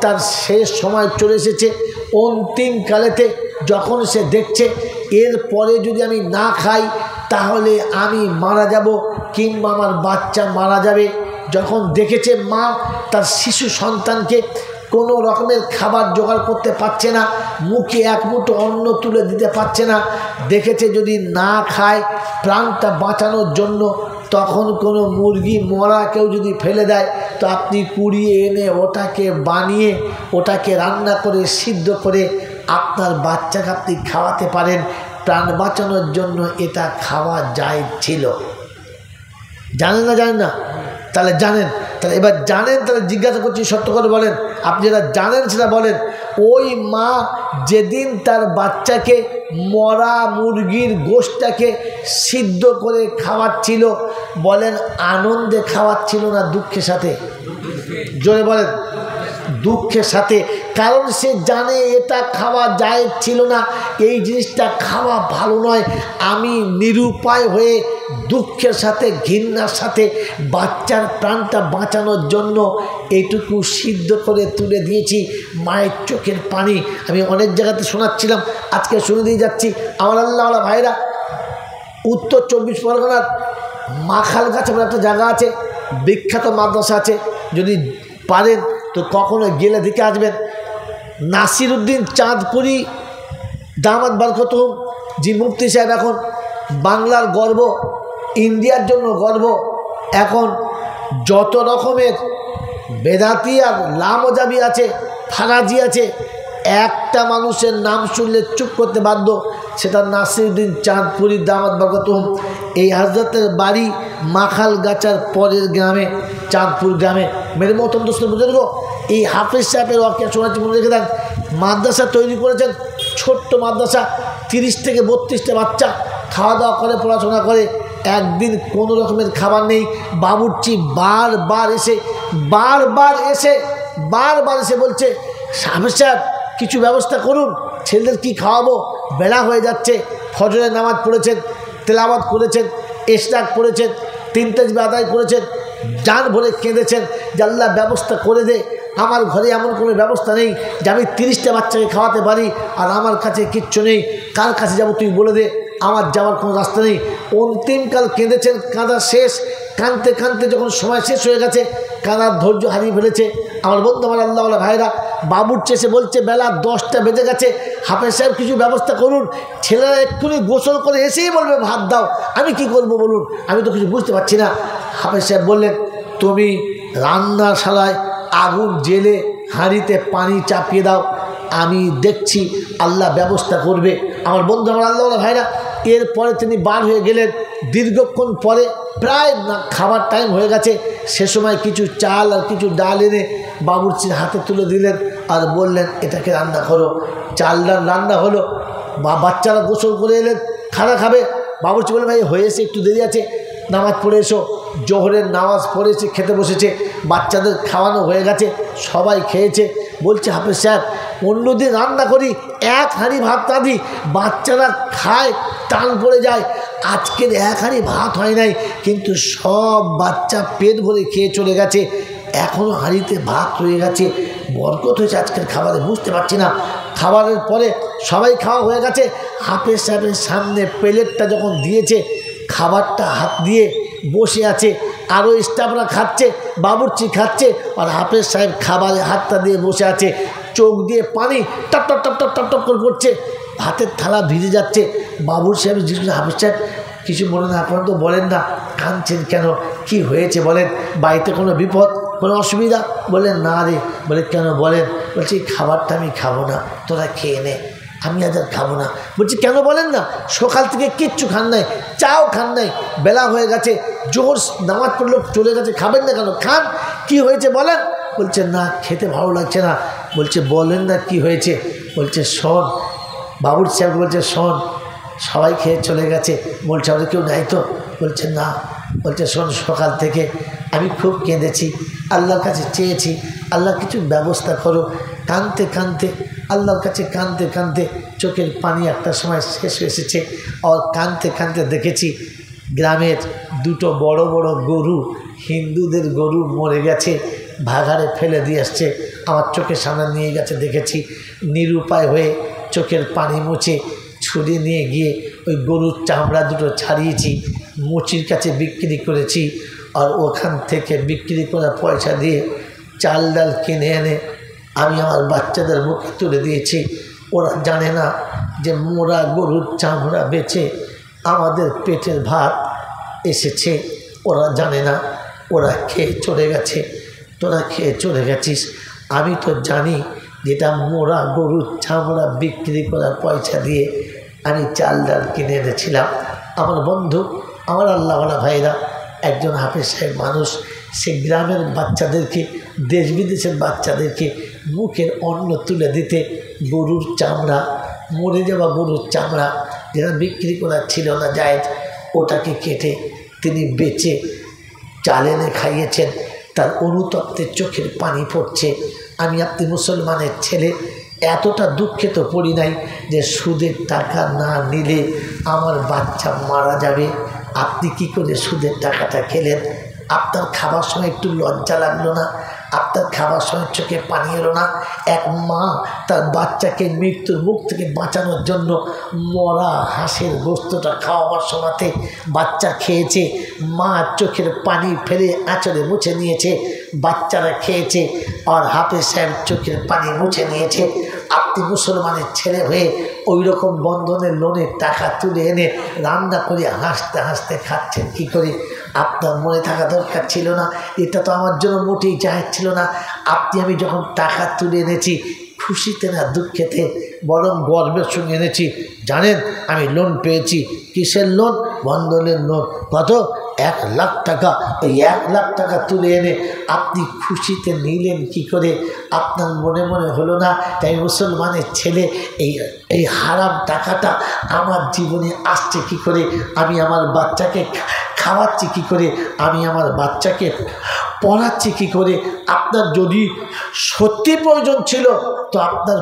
তার শেষ সময় চলে এসেছে, অন্তিম কালেতে যখন সে দেখছে এরপরে যদি আমি না খাই তাহলে আমি মারা যাব কিংবা আমার বাচ্চা মারা যাবে। যখন দেখেছে মা তার শিশু সন্তানকে কোনো রকমের খাবার জোগাড় করতে পারছে না, মুখে এক মুঠো অন্ন তুলে দিতে পারছে না, দেখেছে যদি না খায় প্রাণটা বাঁচানোর জন্য তখন কোনো মুরগি মরা কেউ যদি ফেলে দেয় তো আপনি কুড়িয়ে এনে ওটাকে বানিয়ে ওটাকে রান্না করে সিদ্ধ করে আপনার বাচ্চাকে আপনি খাওয়াতে পারেন। প্রাণ বাঁচানোর জন্য এটা খাওয়া যায় ছিল। জানেন না? জানেন না? তাহলে জানেন। তাহলে এবার জানেন, তাহলে জিজ্ঞাসা করছি, সত্য করে বলেন। আপনি যেটা জানেন সেটা বলেন। ওই মা যেদিন তার বাচ্চাকে মরা মুরগির গোশটাকে সিদ্ধ করে খাওয়াচ্ছিল, বলেন আনন্দে খাওয়াচ্ছিল না দুঃখের সাথে? জোরে বলেন। দুঃখের সাথে। কারণ সে জানে এটা খাওয়া যায় ছিল না, এই জিনিসটা খাওয়া ভালো নয়। আমি নিরুপায় হয়ে দুঃখের সাথে ঘৃণার সাথে বাচ্চার প্রাণটা বাঁচানোর জন্য এইটুকু সিদ্ধ করে তুলে দিয়েছি। মায়ের চোখের পানি আমি অনেক জায়গাতে শোনাচ্ছিলাম, আজকে শুনে দিয়ে যাচ্ছি। আমার আল্লাহওয়ালা ভাইরা, উত্তর 24 পরগনার মাখালগাছা বলে একটা জায়গা আছে, বিখ্যাত মাদ্রাসা আছে, যদি পারেন তো কখনো গেলে দেখে আসবেন। নাসিরউদ্দিন চাঁদপুরি দামাত বরকতুহুম, যে মুফতি সাহেব এখন বাংলার গর্ব, ইন্ডিয়ার জন্য গর্ব। এখন যত রকমের বেদাতি আর লামজাবি আছে, ফারাজি আছে, একটা মানুষের নাম শুনলে চুপ করতে বাধ্য, সেটা নাসিরউদ্দিন চাঁদপুরি দামাত বরকতুহুম। এই হযরতের বাড়ি মাখালগাছার পরের গ্রামে, চাঁদপুর গ্রামে। মেরে মতন দোস্ত বুঝুন গো, এই হাফেজ সাহেবের ওয়াকিয়া শোনাচ্ছি, মনে রেখে দেন। মাদ্রাসা তৈরি করেছেন, ছোট্ট মাদ্রাসা, 30 থেকে 32টা বাচ্চা খাওয়া দাওয়া করে, পড়াশোনা করে। একদিন কোনো রকমের খাবার নেই। বাবুর্চি বারবার এসে বলছে, হাফেজ সাহেব কিছু ব্যবস্থা করুন, ছেলেদের কি খাওয়াবো, বেলা হয়ে যাচ্ছে। ফজরের নামাজ পড়েছেন, তেলাওয়াত করেছেন, ইশরাক পড়েছেন, 3 তাসবিহ আদায় করেছেন, জান ভরে কেঁদেছেন যে আল্লাহ ব্যবস্থা করে দে। আমার ঘরে এমন কোনো ব্যবস্থা নেই যে আমি 30টা বাচ্চাকে খাওয়াতে পারি, আর আমার কাছে কিচ্ছু নেই। কার কাছে যাব তুই বলে দে, আমার যাওয়ার কোনো রাস্তা নেই। অন্তিমকাল কেঁদেছেন, কাঁদা শেষ। কাঁদতে কাঁদতে যখন সময় শেষ হয়ে গেছে, কাঁদার ধৈর্য হারিয়ে ফেলেছে। আমার বন্ধু, আমার আল্লাহওয়ালা ভাইরা, বাবুর্চি এসে বলছে বেলা 10টা বেজে গেছে, হাফেজ সাহেব কিছু ব্যবস্থা করুন। ছেলেরা এক্ষুনি গোসল করে এসেই বলবে ভাত দাও, আমি কি করব বলুন, আমি তো কিছু বুঝতে পারছি না। হাফেজ সাহেব বললেন, তুমি রান্নাশালায় আগুন জেলে হাঁড়িতে পানি চাপিয়ে দাও, আমি দেখছি আল্লাহ ব্যবস্থা করবে। আমার বন্ধু, আমার আল্লাহওয়ালা ভাইরা, এরপরে তিনি বার হয়ে গেলেন। দীর্ঘক্ষণ পরে প্রায় খাবার টাইম হয়ে গেছে, সে সময় কিছু চাল আর কিছু ডাল এনে বাবুর্চির হাতে তুলে দিলেন আর বললেন এটাকে রান্না করো। চাল ডাল রান্না হলো, বাচ্চারা গোসল করে এলেন, খানা খাবে। বাবুর্চি বললেন ভাই হয়েছে, একটু দেরি আছে, নামাজ পড়ে এসো। জোহরের নামাজ পড়েছে, খেতে বসেছে, বাচ্চাদের খাওয়ানো হয়ে গেছে, সবাই খেয়েছে। বলছে হাফেজ সাহেব অন্যদিন রান্না করি, 1 হাঁড়ি ভাত রাঁধি, বাচ্চারা খায়, টান পড়ে যায়। আজকের 1 হাঁড়ি ভাত হয় নাই, কিন্তু সব বাচ্চা পেট ভরে খেয়ে চলে গেছে, এখনও হাঁড়িতে ভাত রয়ে গেছে। বরকত হয়েছে আজকের খাবারে, বুঝতে পারছি না। খাবারের পরে সবাই খাওয়া হয়ে গেছে, হাফেজ সাহেবের সামনে প্লেটটা যখন দিয়েছে, খাবারটা হাত দিয়ে বসে আছে, আরও স্টাফরা খাচ্ছে, বাবুর্চি খাচ্ছে, আর হাফেজ সাহেব খাবারে হাতটা দিয়ে বসে আছে, চোখ দিয়ে পানি top top top top top top করে পড়ছে, ভাতের থালা ভিজে যাচ্ছে। বাবুর সাহেব জিজ্ঞেস, হাফেজ সাহেব কিছু মনে না করেন তো, বলেন না, কাঁদছেন কেন, কি হয়েছে বলেন, বাড়িতে কোনো বিপদ, কোনো অসুবিধা? বললেন না রে। বলে কেন বলেন? বলছি খাবারটা আমি খাবো না, তোরা খেয়ে নে, আমি আজ আর খাবো না। বলছি কেন বলেন না? সকাল থেকে কিচ্ছু খান নাই, চাও খান নাই, বেলা হয়ে গেছে, জোর নামাজ পড়লো চলে গেছে, খাবেন না কেন? খান, কি হয়েছে বলেন? বলছে না খেতে ভালো লাগছে না। বলছে বলেন না কি হয়েছে? বলছে শোন, বাবুর সাহেব বলছে শোন, সবাই খেয়ে চলে গেছে, বলছে আমাদের কেউ নাই তো? বলছে না। বলছে শোন, সকাল থেকে আমি খুব কেঁদেছি, আল্লাহর কাছে চেয়েছি, আল্লাহ কিছু ব্যবস্থা করো। কাঁদতে কাঁদতে আল্লাহর কাছে কাঁদতে কাঁদতে চোখের পানি একটা সময় শেষ হয়ে এসেছে। আর কাঁদতে কাঁদতে দেখেছি গ্রামের 2টো বড় বড় গরু, হিন্দুদের গরু মরে গেছে, ভাগাড়ে ফেলে দিয়ে আসছে। আমার চোখের সামনে নিয়ে গেছে, দেখেছি। নিরুপায় হয়ে চোখের পানি মুছে ছুরি নিয়ে গিয়ে ওই গরুর চামড়া দুটো ছাড়িয়েছি, মুচির কাছে বিক্রি করেছি। আর ওখান থেকে বিক্রি করা পয়সা দিয়ে চাল ডাল কিনে এনে আমি আমার বাচ্চাদের মুখে তুলে দিয়েছি। ওরা জানে না যে মোরা গরুর চামড়া বেচে আমাদের পেটের ভাত এসেছে, ওরা জানে না। ওরা খেয়ে চলে গেছে, তোরা খেয়ে চলে গেছিস। আমি তো জানি যেটা মোরা গরুর চামড়া বিক্রি করার পয়সা দিয়ে আমি চাল ডাল কিনে এনেছিলাম। আমার বন্ধু, আমার আল্লাহওয়ালা ভাইরা, একজন হাফেজ সাহেব মানুষ, সে গ্রামের বাচ্চাদেরকে, দেশ বিদেশের বাচ্চাদেরকে মুখের অন্ন তুলে দিতে গরুর চামড়া, মরে যাওয়া গরুর চামড়া যেটা বিক্রি করার ছিল না জায়েজ, ওটাকে কেটে তিনি বেচে চাল এনে খাইয়েছেন। তার অনুতপ্তে চোখের পানি পড়ছে। আমি আপনি মুসলমানের ছেলে, এতটা দুঃখে তো পড়ি নাই যে সুদের টাকা না নিলে আমার বাচ্চা মারা যাবে। আপনি কি করে সুদের টাকাটা খেলেন? আপনার খাবার সময় একটু লজ্জা লাগলো না? আপনার খাবার সময় চোখে পানি এলো না? এক মা তার বাচ্চাকে মৃত্যুর মুখ থেকে বাঁচানোর জন্য মরা হাঁসের গোস্তটা খাওয়াবার সময়তে বাচ্চা খেয়েছে, মা চোখের পানি ফেলে আঁচলে মুছে নিয়েছে, বাচ্চারা খেয়েছে, আর হাফেজ সাহেব চোখের পানি মুছে নিয়েছে। আপনি মুসলমানের ছেলে হয়ে ওই রকম বন্ধনের লোনের টাকা তুলে এনে রান্না করে হাসতে হাসতে খাচ্ছেন কি করে? আপনার মনে থাকা দরকার ছিল না? এটা তো আমার জন্য মোটেই জায়েজ ছিল না। আপনি আমি যখন টাকা তুলে এনেছি খুশিতে না দুঃখেতে, বরং গর্বের সঙ্গে এনেছি। জানেন আমি লোন পেয়েছি। কিসের লোন? বন্ধনের লোন। কত? 1 লাখ টাকা। ওই 1 লাখ টাকা তুলে এনে আপনি খুশিতে নিলেন কি করে? আপনার মনে মনে হলো না তাই মুসলমানের ছেলে এই হারাম টাকাটা আমার জীবনে আসছে কি করে? আমি আমার বাচ্চাকে খাওয়াচ্ছি কি করে? আমি আমার বাচ্চাকে পড়াচ্ছি কি করে? আপনার যদি সত্যি প্রয়োজন ছিল তো আপনার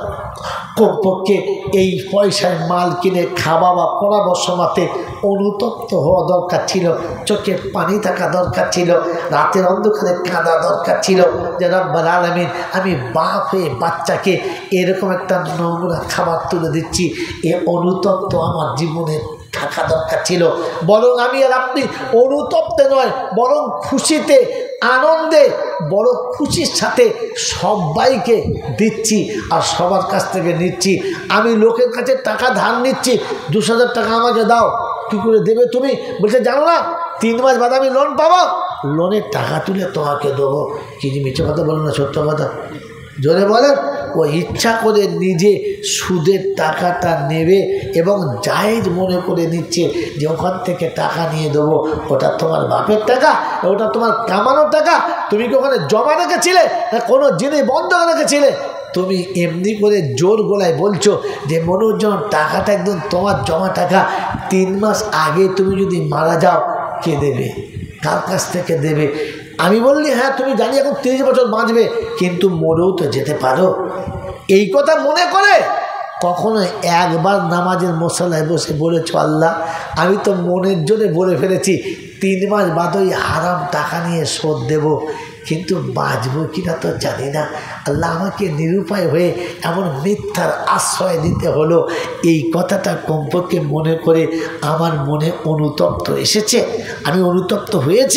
কমপক্ষে এই পয়সায় মাল কিনে খাওয়া বা পড়াবার সময়তে অনুতপ্ত হওয়া দরকার ছিল, চোখে পানি থাকা দরকার ছিল, রাতের অন্ধকারে কাঁদা দরকার ছিল যে রব্বুল আলামিন, আমি বাপ হয়ে বাচ্চাকে এরকম একটা নোংরা খাবার তুলে দিচ্ছি। এ অনুতপ্ত আমার জীবনে থাকা দরকার ছিল। বরং আমি আর আপনি অনুতপ্তে নয়, বরং খুশিতে, আনন্দে, বড় খুশির সাথে সবাইকে দিচ্ছি আর সবার কাছ থেকে নিচ্ছি। আমি লোকের কাছে টাকা ধার নিচ্ছি, 2000 টাকা আমাকে দাও, কী করে দেবে তুমি? বলছে জানো না 3 মাস বাদে আমি লোন পাবো, লোনের টাকা তুলে তোমাকে দেবো। কি মিথ্যে কথা বলো না, সত্য কথা জোরে বলেন। ও ইচ্ছা করে নিজে সুদের টাকাটা নেবে এবং জায়েজ মনে করে নিচ্ছে যে ওখান থেকে টাকা নিয়ে দেবো। ওটা তোমার বাপের টাকা, ওটা তোমার কামানোর টাকা। তুমি কি ওখানে জমা রেখেছিলে না কোনো জিনিস বন্ধ রেখেছিলে? তুমি এমনি করে জোর গলায় বলছো যে মনোজন টাকাটা একদম তোমার জমা টাকা। 3 মাস আগে তুমি যদি মারা যাও কে দেবে? কার কাছ থেকে দেবে? আমি বললি হ্যাঁ তুমি জানি এখন 30 বছর বাঁচবে, কিন্তু মরেও তো যেতে পারো। এই কথা মনে করে কখনো একবার নামাজের মশলায় বসে বলেছ আল্লাহ আমি তো মনের জোরে বলে ফেলেছি 3 মাস বাদ ওই হারাম টাকা নিয়ে শোধ দেব, কিন্তু বাঁচবো কিনা তো জানি না। আল্লাহ আমাকে নিরুপায় হয়ে এমন মিথ্যার আশ্রয় দিতে হলো। এই কথাটা কমপক্ষে মনে করে আমার মনে অনুতপ্ত এসেছে, আমি অনুতপ্ত হয়েছি।